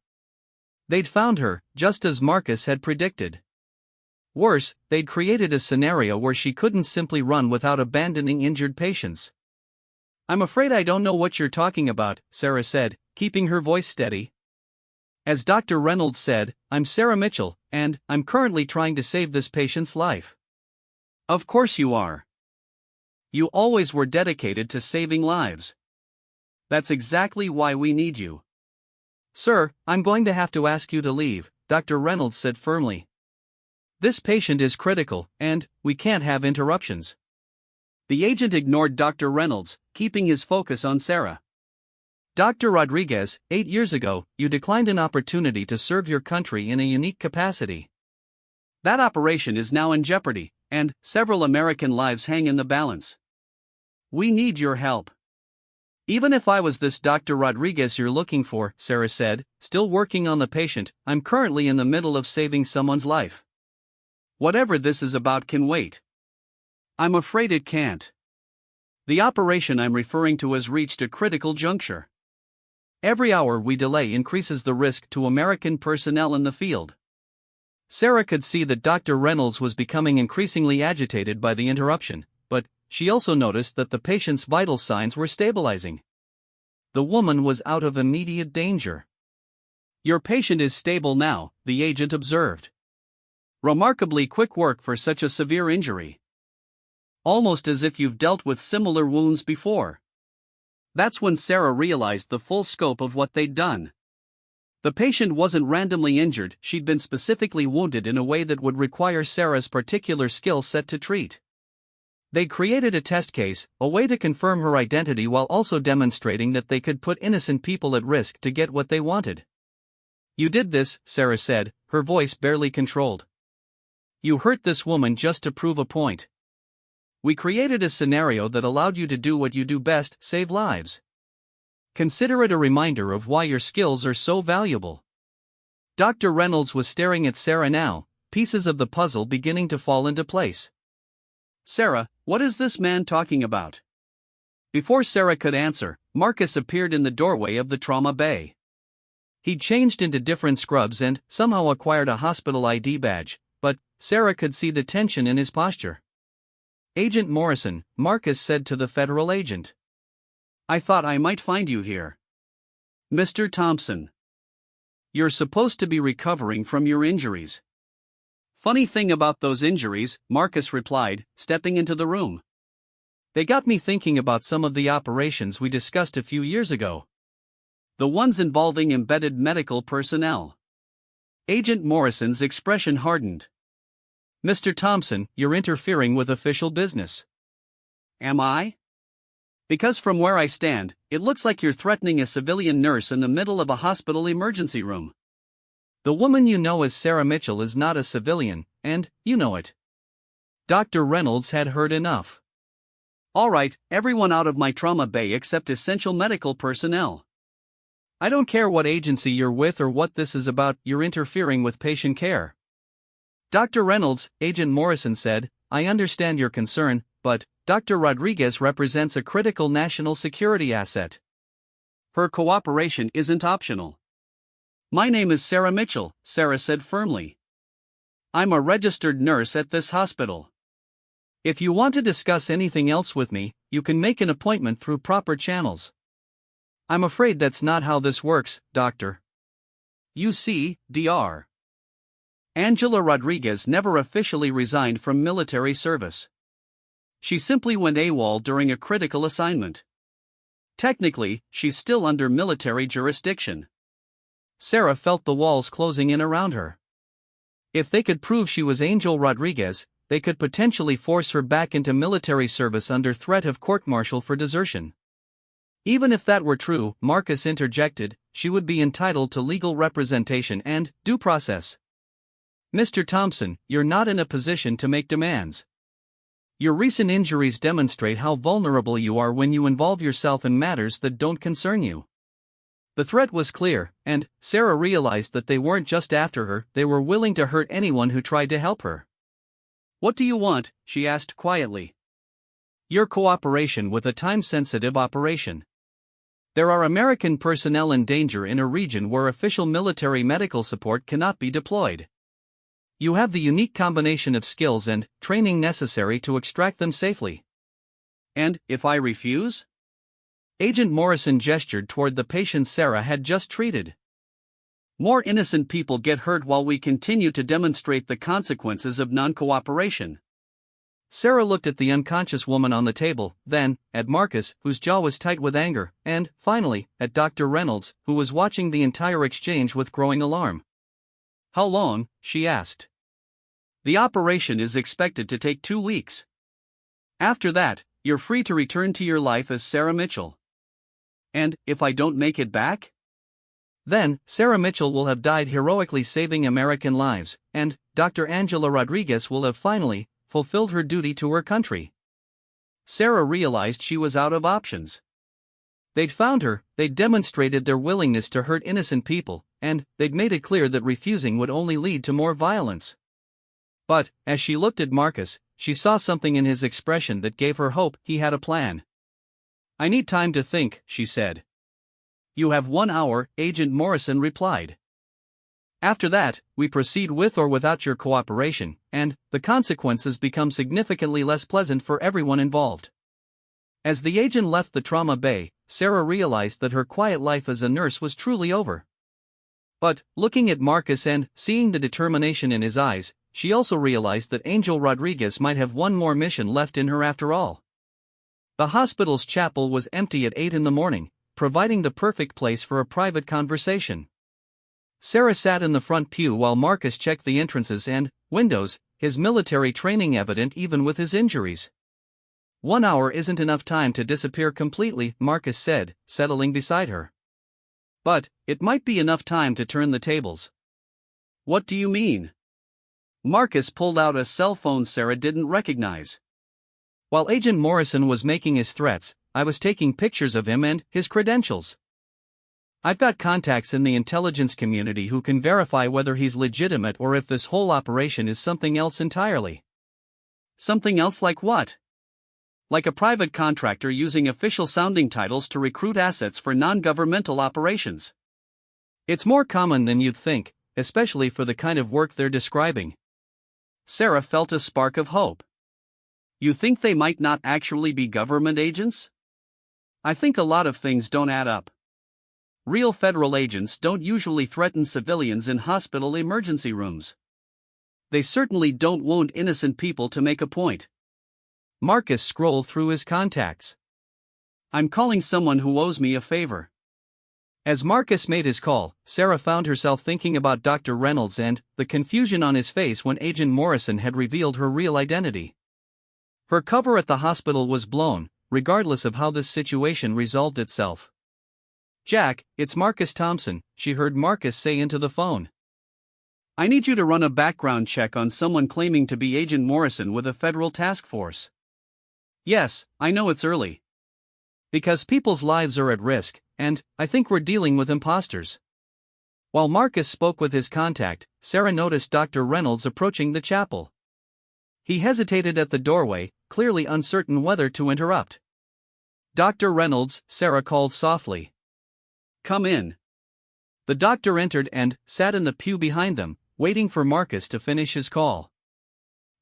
They'd found her, just as Marcus had predicted. Worse, they'd created a scenario where she couldn't simply run without abandoning injured patients. "I'm afraid I don't know what you're talking about," Sarah said, keeping her voice steady. "As Dr. Reynolds said, I'm Sarah Mitchell, and I'm currently trying to save this patient's life." "Of course you are. You always were dedicated to saving lives. That's exactly why we need you." "Sir, I'm going to have to ask you to leave," Dr. Reynolds said firmly. "This patient is critical, and we can't have interruptions." The agent ignored Dr. Reynolds, keeping his focus on Sarah. "Dr. Rodriguez, 8 years ago, you declined an opportunity to serve your country in a unique capacity. That operation is now in jeopardy, and several American lives hang in the balance. We need your help." "Even if I was this Dr. Rodriguez you're looking for," Sarah said, still working on the patient, "I'm currently in the middle of saving someone's life. Whatever this is about can wait." "I'm afraid it can't. The operation I'm referring to has reached a critical juncture. Every hour we delay increases the risk to American personnel in the field." Sarah could see that Dr. Reynolds was becoming increasingly agitated by the interruption, but she also noticed that the patient's vital signs were stabilizing. The woman was out of immediate danger. "Your patient is stable now," the agent observed. "Remarkably quick work for such a severe injury. Almost as if you've dealt with similar wounds before." That's when Sarah realized the full scope of what they'd done. The patient wasn't randomly injured, she'd been specifically wounded in a way that would require Sarah's particular skill set to treat. They'd created a test case, a way to confirm her identity while also demonstrating that they could put innocent people at risk to get what they wanted. "You did this," Sarah said, her voice barely controlled. "You hurt this woman just to prove a point. We created a scenario that allowed you to do what you do best, save lives. Consider it a reminder of why your skills are so valuable." Dr. Reynolds was staring at Sarah now, pieces of the puzzle beginning to fall into place. "Sarah, what is this man talking about?" Before Sarah could answer, Marcus appeared in the doorway of the trauma bay. He'd changed into different scrubs and somehow acquired a hospital ID badge, but Sarah could see the tension in his posture. "Agent Morrison," Marcus said to the federal agent. "I thought I might find you here." "Mr. Thompson. You're supposed to be recovering from your injuries." "Funny thing about those injuries," Marcus replied, stepping into the room. "They got me thinking about some of the operations we discussed a few years ago. The ones involving embedded medical personnel. Agent Morrison's expression hardened. "Mr. Thompson, you're interfering with official business." "Am I? Because from where I stand, it looks like you're threatening a civilian nurse in the middle of a hospital emergency room." "The woman you know as Sarah Mitchell is not a civilian, and you know it." Dr. Reynolds had heard enough. "All right, everyone out of my trauma bay except essential medical personnel." "I don't care what agency you're with or what this is about, you're interfering with patient care." "Dr. Reynolds," Agent Morrison said, "I understand your concern, but Dr. Rodriguez represents a critical national security asset. Her cooperation isn't optional." "My name is Sarah Mitchell," Sarah said firmly. "I'm a registered nurse at this hospital. If you want to discuss anything else with me, you can make an appointment through proper channels." "I'm afraid that's not how this works, Doctor." "You see, Dr. Angela Rodriguez never officially resigned from military service. She simply went AWOL during a critical assignment. Technically, she's still under military jurisdiction." Sarah felt the walls closing in around her. If they could prove she was Angel Rodriguez, they could potentially force her back into military service under threat of court-martial for desertion. Even if that were true, Marcus interjected, she would be entitled to legal representation and due process. "Mr. Thompson, you're not in a position to make demands. Your recent injuries demonstrate how vulnerable you are when you involve yourself in matters that don't concern you." The threat was clear, and Sarah realized that they weren't just after her, they were willing to hurt anyone who tried to help her. "What do you want?" she asked quietly. "Your cooperation with a time-sensitive operation. There are American personnel in danger in a region where official military medical support cannot be deployed. You have the unique combination of skills and training necessary to extract them safely." "And if I refuse?" Agent Morrison gestured toward the patient Sarah had just treated. "More innocent people get hurt while we continue to demonstrate the consequences of non-cooperation." Sarah looked at the unconscious woman on the table, then at Marcus, whose jaw was tight with anger, and, finally, at Dr. Reynolds, who was watching the entire exchange with growing alarm. "How long?" she asked. "The operation is expected to take 2 weeks. After that, you're free to return to your life as Sarah Mitchell." "And if I don't make it back?" "Then, Sarah Mitchell will have died heroically saving American lives, and Dr. Angela Rodriguez will have finally fulfilled her duty to her country." Sarah realized she was out of options. They'd found her, they'd demonstrated their willingness to hurt innocent people, and they'd made it clear that refusing would only lead to more violence. But, as she looked at Marcus, she saw something in his expression that gave her hope he had a plan. "I need time to think," she said. "You have 1 hour," Agent Morrison replied. "After that, we proceed with or without your cooperation, and the consequences become significantly less pleasant for everyone involved." As the agent left the trauma bay, Sarah realized that her quiet life as a nurse was truly over. But, looking at Marcus and seeing the determination in his eyes, she also realized that Angel Rodriguez might have one more mission left in her after all. The hospital's chapel was empty at 8 in the morning, providing the perfect place for a private conversation. Sarah sat in the front pew while Marcus checked the entrances and windows, his military training evident even with his injuries. 1 hour isn't enough time to disappear completely, Marcus said, settling beside her. "But it might be enough time to turn the tables." "What do you mean?" Marcus pulled out a cell phone Sarah didn't recognize. "While Agent Morrison was making his threats, I was taking pictures of him and his credentials. I've got contacts in the intelligence community who can verify whether he's legitimate or if this whole operation is something else entirely." "Something else like what?" "Like a private contractor using official sounding titles to recruit assets for non-governmental operations. It's more common than you'd think, especially for the kind of work they're describing." Sarah felt a spark of hope. "You think they might not actually be government agents?" "I think a lot of things don't add up. Real federal agents don't usually threaten civilians in hospital emergency rooms. They certainly don't wound innocent people to make a point." Marcus scrolled through his contacts. "I'm calling someone who owes me a favor." As Marcus made his call, Sarah found herself thinking about Dr. Reynolds and the confusion on his face when Agent Morrison had revealed her real identity. Her cover at the hospital was blown, regardless of how this situation resolved itself. "Jack, it's Marcus Thompson," she heard Marcus say into the phone. "I need you to run a background check on someone claiming to be Agent Morrison with a federal task force." "Yes, I know it's early. Because people's lives are at risk, and I think we're dealing with imposters." While Marcus spoke with his contact, Sarah noticed Dr. Reynolds approaching the chapel. He hesitated at the doorway, clearly uncertain whether to interrupt. "Dr. Reynolds," Sarah called softly. "Come in." The doctor entered and sat in the pew behind them, waiting for Marcus to finish his call.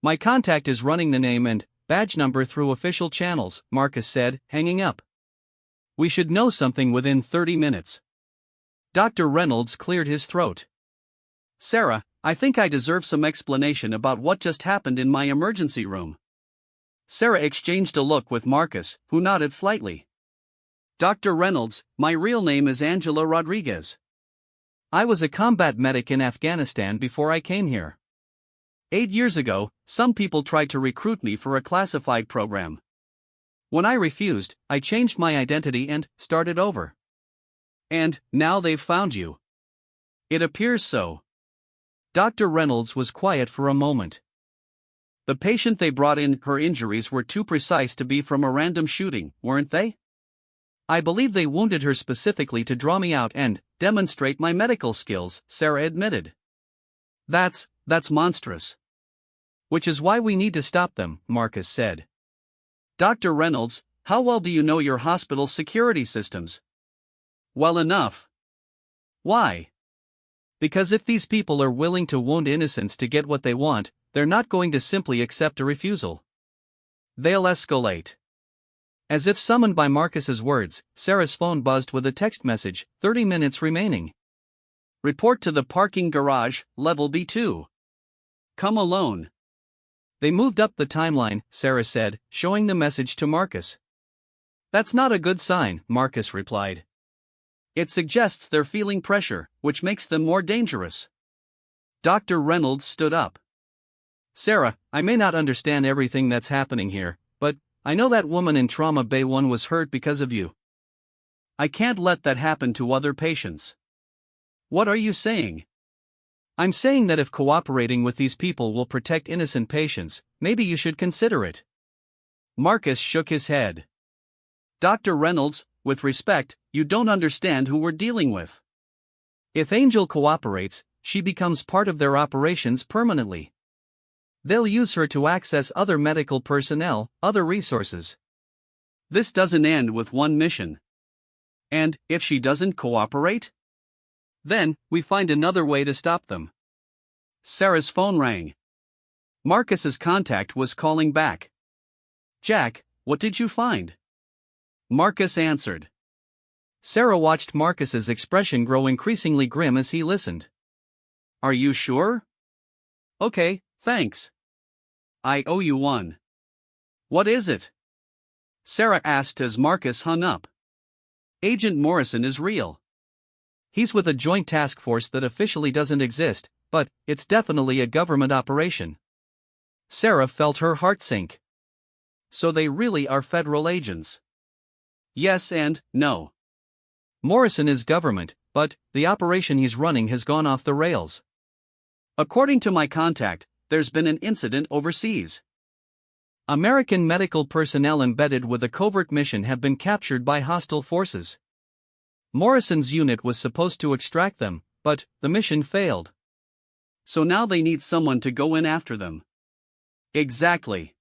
"My contact is running the name and badge number through official channels," Marcus said, hanging up. "We should know something within 30 minutes. Dr. Reynolds cleared his throat. "Sarah, I think I deserve some explanation about what just happened in my emergency room." Sarah exchanged a look with Marcus, who nodded slightly. "Dr. Reynolds, my real name is Angela Rodriguez. I was a combat medic in Afghanistan before I came here. 8 years ago, some people tried to recruit me for a classified program. When I refused, I changed my identity and started over. And now they've found you." "It appears so." Dr. Reynolds was quiet for a moment. "The patient they brought in, her injuries were too precise to be from a random shooting, weren't they? I believe they wounded her specifically to draw me out and demonstrate my medical skills," Sarah admitted. That's monstrous. "Which is why we need to stop them," Marcus said. "Dr. Reynolds, how well do you know your hospital's security systems?" "Well enough." "Why?" "Because if these people are willing to wound innocents to get what they want, they're not going to simply accept a refusal. They'll escalate." As if summoned by Marcus's words, Sarah's phone buzzed with a text message, 30 minutes remaining. "Report to the parking garage, level B2. Come alone." "They moved up the timeline," Sarah said, showing the message to Marcus. "That's not a good sign," Marcus replied. "It suggests they're feeling pressure, which makes them more dangerous." Dr. Reynolds stood up. "Sarah, I may not understand everything that's happening here, but I know that woman in Trauma Bay 1 was hurt because of you. I can't let that happen to other patients." "What are you saying?" "I'm saying that if cooperating with these people will protect innocent patients, maybe you should consider it." Marcus shook his head. "Dr. Reynolds, with respect, you don't understand who we're dealing with. If Angel cooperates, she becomes part of their operations permanently. They'll use her to access other medical personnel, other resources. This doesn't end with one mission. And if she doesn't cooperate? Then we find another way to stop them." Sarah's phone rang. Marcus's contact was calling back. "Jack, what did you find?" Marcus answered. Sarah watched Marcus's expression grow increasingly grim as he listened. "Are you sure?" "Okay, thanks. I owe you one." "What is it?" Sarah asked as Marcus hung up. "Agent Morrison is real. He's with a joint task force that officially doesn't exist, but it's definitely a government operation." Sarah felt her heart sink. "So they really are federal agents?" "Yes and no. Morrison is government, but the operation he's running has gone off the rails. According to my contact, there's been an incident overseas. American medical personnel embedded with a covert mission have been captured by hostile forces. Morrison's unit was supposed to extract them, but the mission failed. So now they need someone to go in after them." "Exactly.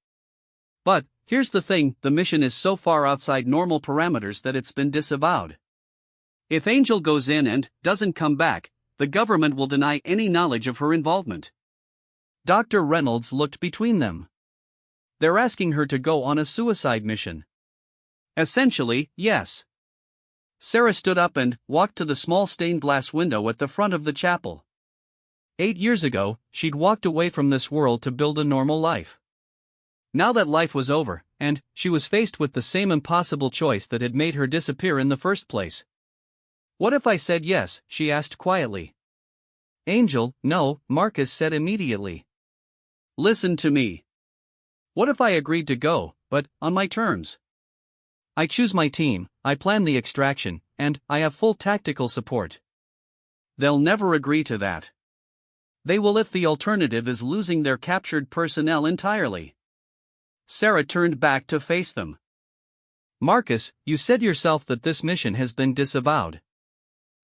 But here's the thing, the mission is so far outside normal parameters that it's been disavowed. If Angel goes in and doesn't come back, the government will deny any knowledge of her involvement." Dr. Reynolds looked between them. "They're asking her to go on a suicide mission." "Essentially, yes." Sarah stood up and walked to the small stained glass window at the front of the chapel. 8 years ago, she'd walked away from this world to build a normal life. Now that life was over, and she was faced with the same impossible choice that had made her disappear in the first place. What if I said yes? She asked quietly. Angel, no, Marcus said immediately. Listen to me. What if I agreed to go, but on my terms? I choose my team, I plan the extraction, and I have full tactical support. They'll never agree to that. They will if the alternative is losing their captured personnel entirely. Sarah turned back to face them. Marcus, you said yourself that this mission has been disavowed.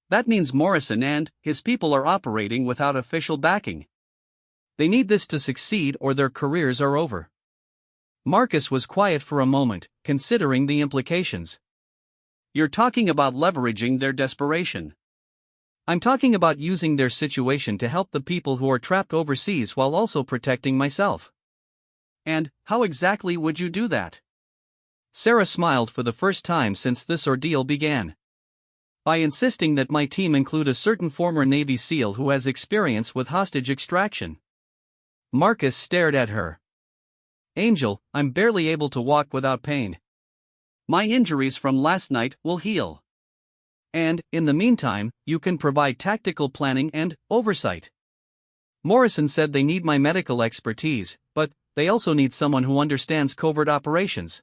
That means Morrison and his people are operating without official backing. They need this to succeed or their careers are over. Marcus was quiet for a moment, considering the implications. You're talking about leveraging their desperation. I'm talking about using their situation to help the people who are trapped overseas while also protecting myself. And how exactly would you do that? Sarah smiled for the first time since this ordeal began. By insisting that my team include a certain former Navy SEAL who has experience with hostage extraction. Marcus stared at her. Angel, I'm barely able to walk without pain. My injuries from last night will heal. And, in the meantime, you can provide tactical planning and oversight. Morrison said they need my medical expertise, but they also need someone who understands covert operations.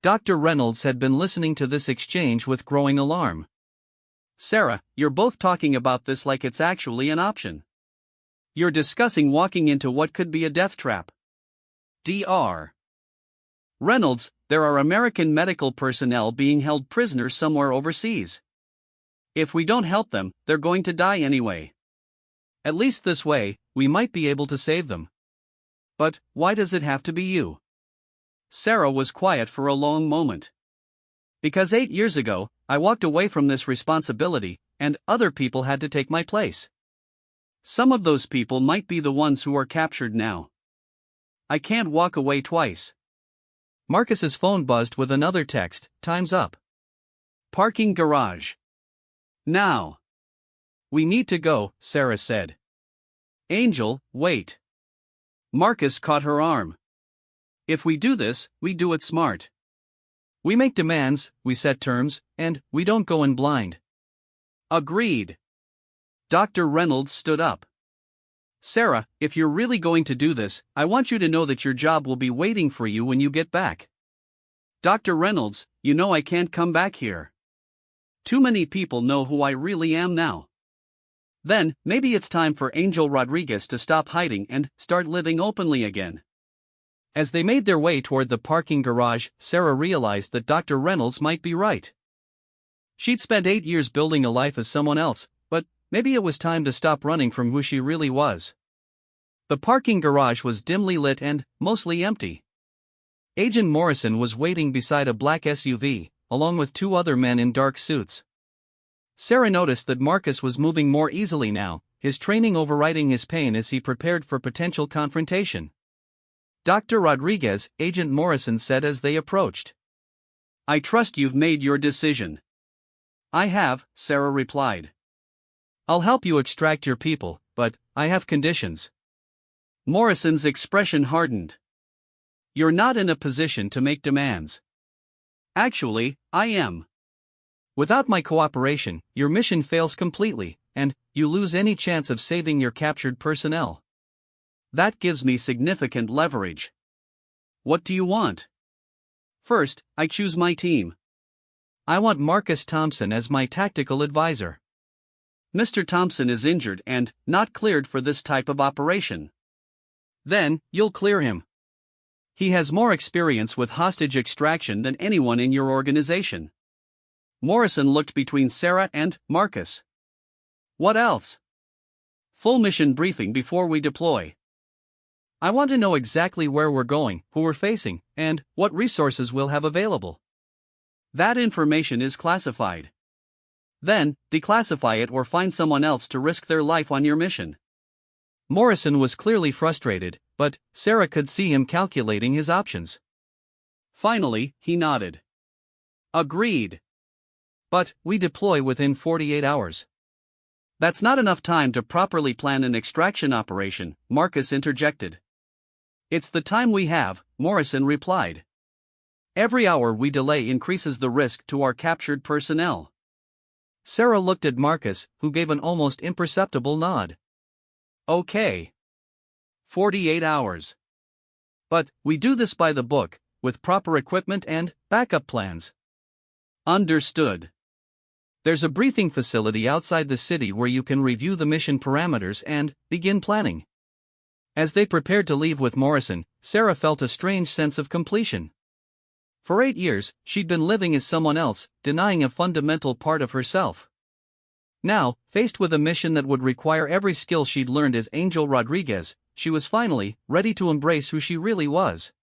Dr. Reynolds had been listening to this exchange with growing alarm. Sarah, you're both talking about this like it's actually an option. You're discussing walking into what could be a death trap. Dr. Reynolds, there are American medical personnel being held prisoners somewhere overseas. If we don't help them, they're going to die anyway. At least this way, we might be able to save them. But why does it have to be you? Sarah was quiet for a long moment. Because 8 years ago, I walked away from this responsibility, and other people had to take my place. Some of those people might be the ones who are captured now. I can't walk away twice. Marcus's phone buzzed with another text, time's up. Parking garage. Now. We need to go, Sarah said. Angel, wait. Marcus caught her arm. If we do this, we do it smart. We make demands, we set terms, and we don't go in blind. Agreed. Dr. Reynolds stood up. Sarah, if you're really going to do this, I want you to know that your job will be waiting for you when you get back. Dr. Reynolds, you know I can't come back here. Too many people know who I really am now. Then, maybe it's time for Angel Rodriguez to stop hiding and start living openly again. As they made their way toward the parking garage, Sarah realized that Dr. Reynolds might be right. She'd spent 8 years building a life as someone else, but maybe it was time to stop running from who she really was. The parking garage was dimly lit and mostly empty. Agent Morrison was waiting beside a black SUV, along with 2 other men in dark suits. Sarah noticed that Marcus was moving more easily now, his training overriding his pain as he prepared for potential confrontation. Dr. Rodriguez, Agent Morrison said as they approached. I trust you've made your decision. I have, Sarah replied. I'll help you extract your people, but I have conditions. Morrison's expression hardened. You're not in a position to make demands. Actually, I am. Without my cooperation, your mission fails completely, and you lose any chance of saving your captured personnel. That gives me significant leverage. What do you want? First, I choose my team. I want Marcus Thompson as my tactical advisor. Mr. Thompson is injured and not cleared for this type of operation. Then, you'll clear him. He has more experience with hostage extraction than anyone in your organization. Morrison looked between Sarah and Marcus. What else? Full mission briefing before we deploy. I want to know exactly where we're going, who we're facing, and what resources we'll have available. That information is classified. Then, declassify it or find someone else to risk their life on your mission. Morrison was clearly frustrated, but Sarah could see him calculating his options. Finally, he nodded. Agreed. But we deploy within 48 hours. That's not enough time to properly plan an extraction operation, Marcus interjected. It's the time we have, Morrison replied. Every hour we delay increases the risk to our captured personnel. Sarah looked at Marcus, who gave an almost imperceptible nod. Okay. 48 hours. But we do this by the book, with proper equipment and backup plans. Understood. There's a briefing facility outside the city where you can review the mission parameters and begin planning. As they prepared to leave with Morrison, Sarah felt a strange sense of completion. For 8 years, she'd been living as someone else, denying a fundamental part of herself. Now, faced with a mission that would require every skill she'd learned as Angel Rodriguez, she was finally ready to embrace who she really was.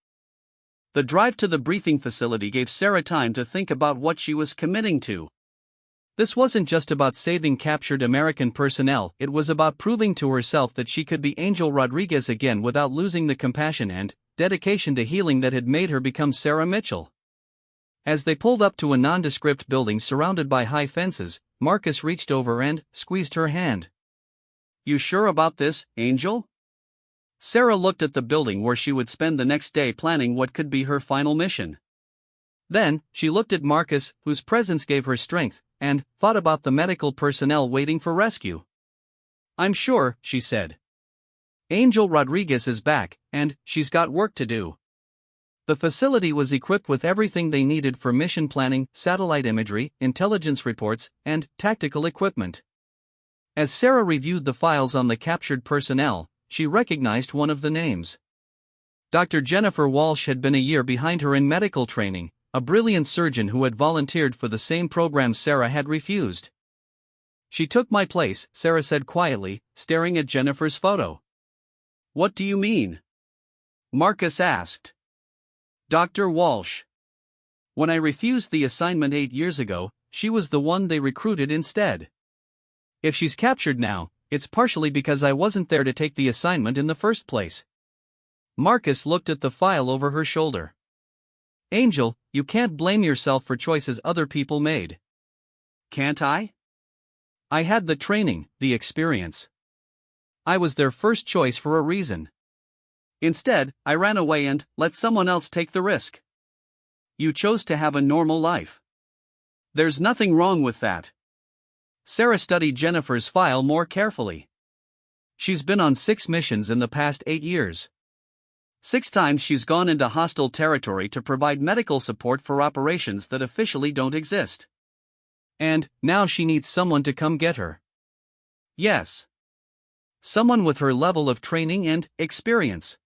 The drive to the briefing facility gave Sarah time to think about what she was committing to. This wasn't just about saving captured American personnel, it was about proving to herself that she could be Angel Rodriguez again without losing the compassion and dedication to healing that had made her become Sarah Mitchell. As they pulled up to a nondescript building surrounded by high fences, Marcus reached over and squeezed her hand. You sure about this, Angel? Sarah looked at the building where she would spend the next day planning what could be her final mission. Then, she looked at Marcus, whose presence gave her strength, and thought about the medical personnel waiting for rescue. I'm sure, she said. Angel Rodriguez is back, and she's got work to do. The facility was equipped with everything they needed for mission planning, satellite imagery, intelligence reports, and tactical equipment. As Sarah reviewed the files on the captured personnel, she recognized one of the names. Dr. Jennifer Walsh had been a year behind her in medical training, a brilliant surgeon who had volunteered for the same program Sarah had refused. She took my place, Sarah said quietly, staring at Jennifer's photo. What do you mean? Marcus asked. Dr. Walsh. When I refused the assignment 8 years ago, she was the one they recruited instead. If she's captured now, it's partially because I wasn't there to take the assignment in the first place. Marcus looked at the file over her shoulder. Angel, you can't blame yourself for choices other people made. Can't I? I had the training, the experience. I was their first choice for a reason. Instead, I ran away and let someone else take the risk. You chose to have a normal life. There's nothing wrong with that. Sarah studied Jennifer's file more carefully. She's been on 6 missions in the past 8 years. 6 times she's gone into hostile territory to provide medical support for operations that officially don't exist. And now she needs someone to come get her. Yes. Someone with her level of training and experience.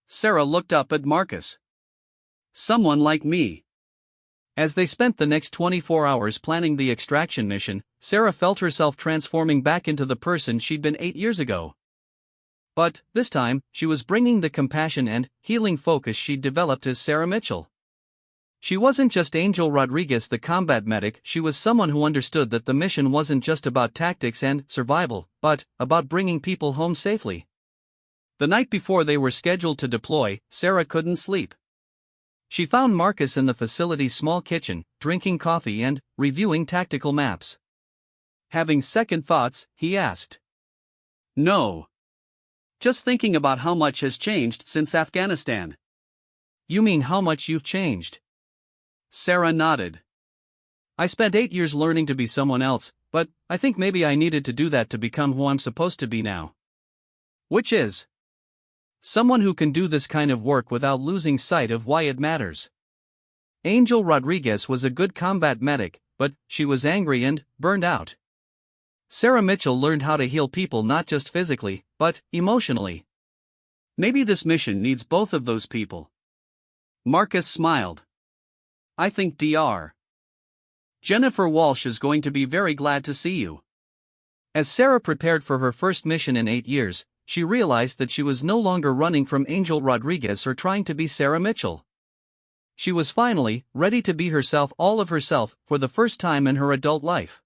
Sarah looked up at Marcus. Someone like me. As they spent the next 24 hours planning the extraction mission, Sarah felt herself transforming back into the person she'd been 8 years ago. But, this time, she was bringing the compassion and healing focus she'd developed as Sarah Mitchell. She wasn't just Angel Rodriguez the combat medic, she was someone who understood that the mission wasn't just about tactics and survival, but about bringing people home safely. The night before they were scheduled to deploy, Sarah couldn't sleep. She found Marcus in the facility's small kitchen, drinking coffee and reviewing tactical maps. Having second thoughts, he asked. No. Just thinking about how much has changed since Afghanistan. You mean how much you've changed? Sarah nodded. I spent 8 years learning to be someone else, but I think maybe I needed to do that to become who I'm supposed to be now. Which is? Someone who can do this kind of work without losing sight of why it matters. Angel Rodriguez was a good combat medic, but she was angry and burned out. Sarah Mitchell learned how to heal people not just physically, but emotionally. Maybe this mission needs both of those people. Marcus smiled. I think Dr. Jennifer Walsh is going to be very glad to see you. As Sarah prepared for her first mission in 8 years, she realized that she was no longer running from Angel Rodriguez or trying to be Sarah Mitchell. She was finally ready to be herself, all of herself, for the first time in her adult life.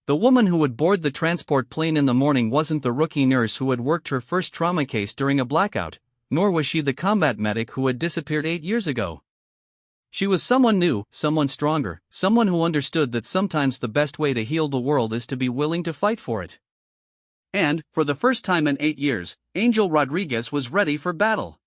The woman who would board the transport plane in the morning wasn't the rookie nurse who had worked her first trauma case during a blackout, nor was she the combat medic who had disappeared 8 years ago. She was someone new, someone stronger, someone who understood that sometimes the best way to heal the world is to be willing to fight for it. And, for the first time in 8 years, Angel Rodriguez was ready for battle.